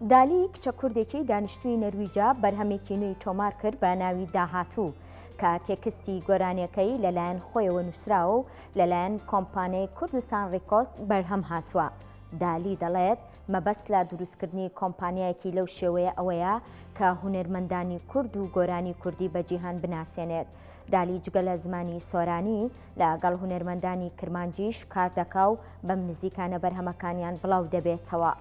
دالی کچە کوردێکی دانیشتووی نەرویجا بەرهەمێکی نوێی تۆمار کرد بە ناوی داهاتوو کە تێکستی گۆرانیەکەی لەلایەن خۆیەوە نووسراوە و لەلایەن کۆمپانیای کوردستان ڕێکۆرد بەرهەم هاتووە. دالی دەڵێت مەبەست لە دروستکردنی کۆمپانیایەکی لەو شێوەیە ئەوەیە کە هونەرمەندانی کورد و گۆرانی کوردی بە جیهان بناسێنێت. دالی جگە لە زمانی سۆرانی لەگەڵ هونەرمەندانی کرمانجیش کار دەکا و بەم نزیکانە بەرهەمەکانیان بڵاو دەبێتەوە.